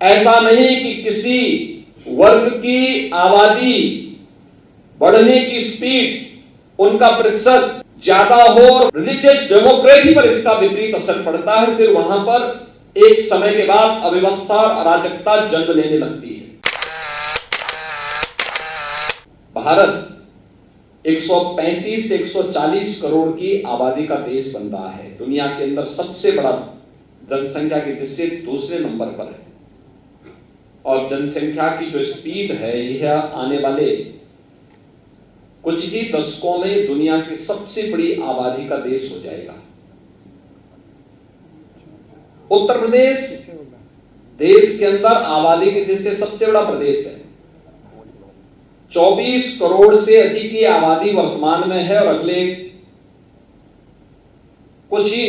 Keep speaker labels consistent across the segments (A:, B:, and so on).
A: ऐसा नहीं कि किसी वर्ग की आबादी बढ़ने की स्पीड, उनका प्रतिशत ज्यादा हो और रिलीजियस डेमोक्रेसी पर इसका विपरीत असर पड़ता है, फिर वहां पर एक समय के बाद अव्यवस्था और अराजकता जन्म लेने लगती है। भारत 135 से 140 करोड़ की आबादी का देश बन रहा है। दुनिया के अंदर सबसे बड़ा जनसंख्या की दृष्टि से दूसरे नंबर पर है और जनसंख्या की जो स्पीड है यह आने वाले कुछ ही दशकों में दुनिया की सबसे बड़ी आबादी का देश हो जाएगा। उत्तर प्रदेश देश के अंदर आबादी की दृष्टि से सबसे बड़ा प्रदेश है। 24 करोड़ से अधिक की आबादी वर्तमान में है और अगले कुछ ही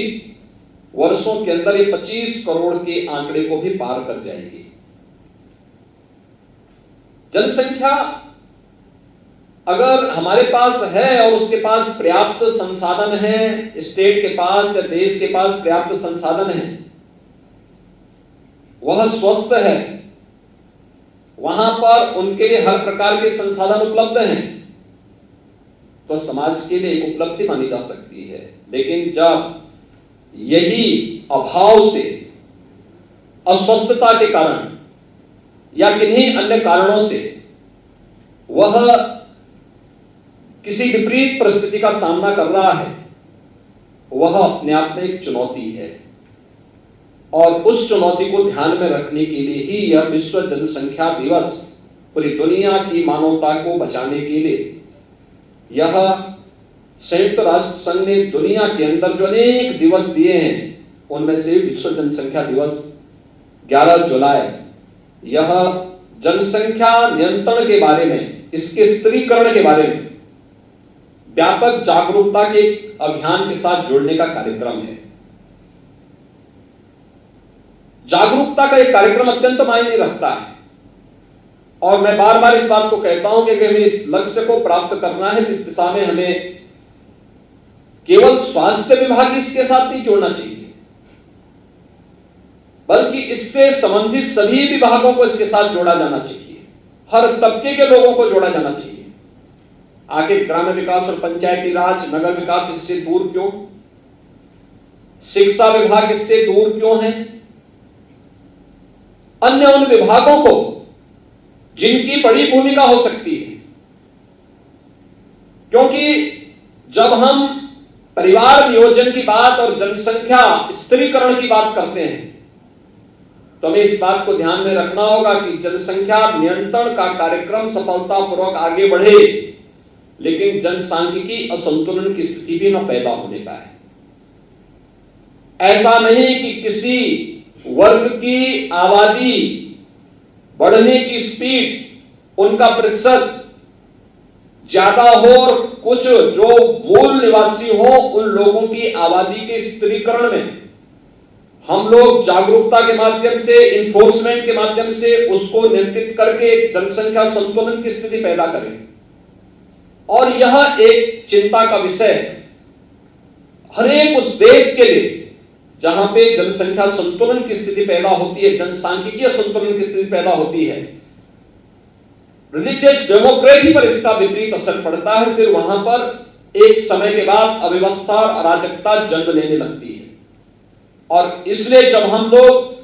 A: वर्षों के अंदर ये 25 करोड़ के आंकड़े को भी पार कर जाएगी। जनसंख्या अगर हमारे पास है और उसके पास पर्याप्त संसाधन है, स्टेट के पास या देश के पास पर्याप्त संसाधन है, वह स्वस्थ है, वहां पर उनके लिए हर प्रकार के संसाधन उपलब्ध हैं, तो समाज के लिए एक उपलब्धि मानी जा सकती है। लेकिन जब यही अभाव से, अस्वस्थता के कारण या किन्हीं अन्य कारणों से वह किसी विपरीत परिस्थिति का सामना कर रहा है, वह अपने आप में एक चुनौती है और उस चुनौती को ध्यान में रखने के लिए ही यह विश्व जनसंख्या दिवस पूरी दुनिया की मानवता को बचाने के लिए यह संयुक्त राष्ट्र संघ ने दुनिया के अंदर जो अनेक दिवस दिए हैं, उनमें से विश्व जनसंख्या दिवस 11 जुलाई यह जनसंख्या नियंत्रण के बारे में, इसके स्त्रीकरण के बारे में व्यापक जागरूकता के अभियान के साथ जोड़ने का कार्यक्रम है। जागरूकता का एक कार्यक्रम अत्यंत मायने रखता है और मैं बार बार इस बात को कहता हूं कि अगर हमें इस लक्ष्य को प्राप्त करना है, इस दिशा में हमें केवल स्वास्थ्य विभाग इसके साथ नहीं जोड़ना चाहिए, बल्कि इससे संबंधित सभी विभागों को इसके साथ जोड़ा जाना चाहिए। हर तबके के लोगों को जोड़ा जाना चाहिए। आखिर ग्रामीण विकास और पंचायती राज, नगर विकास इससे दूर क्यों? शिक्षा विभाग इससे दूर क्यों है? अन्य उन विभागों को जिनकी बड़ी भूमिका हो सकती है, क्योंकि जब हम परिवार नियोजन की बात और जनसंख्या स्त्रीकरण की बात करते हैं तो हमें इस बात को ध्यान में रखना होगा कि जनसंख्या नियंत्रण का कार्यक्रम सफलतापूर्वक आगे बढ़े, लेकिन जनसांख्यिकी असंतुलन की स्थिति भी न पैदा होने पाए। ऐसा नहीं कि किसी वर्ग की आबादी बढ़ने की स्पीड, उनका प्रतिशत ज्यादा हो और कुछ जो मूल निवासी हो, उन लोगों की आबादी के स्त्रीकरण में हम लोग जागरूकता के माध्यम से, इन्फोर्समेंट के माध्यम से उसको नियंत्रित करके जनसंख्या संतुलन की स्थिति पैदा करें। और यह एक चिंता का विषय है हर एक उस देश के लिए जहां पे जनसंख्या संतुलन की स्थिति पैदा होती है, जनसांख्यिकीय संतुलन की स्थिति पैदा होती है, रिलीजियस डेमोक्रेसी पर इसका विपरीत असर पड़ता है, फिर वहां पर एक समय के बाद अव्यवस्था और अराजकता जन्म लेने लगती है। और इसलिए जब हम लोग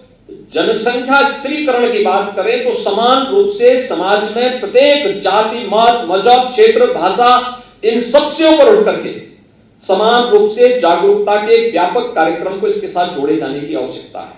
A: जनसंख्या स्त्रीकरण की बात करें तो समान रूप से समाज में प्रत्येक जाति, मत, मजहब, क्षेत्र, भाषा, इन सबसे ऊपर उठ करके समान रूप से जागरूकता के व्यापक कार्यक्रम को इसके साथ जोड़े जाने की आवश्यकता है।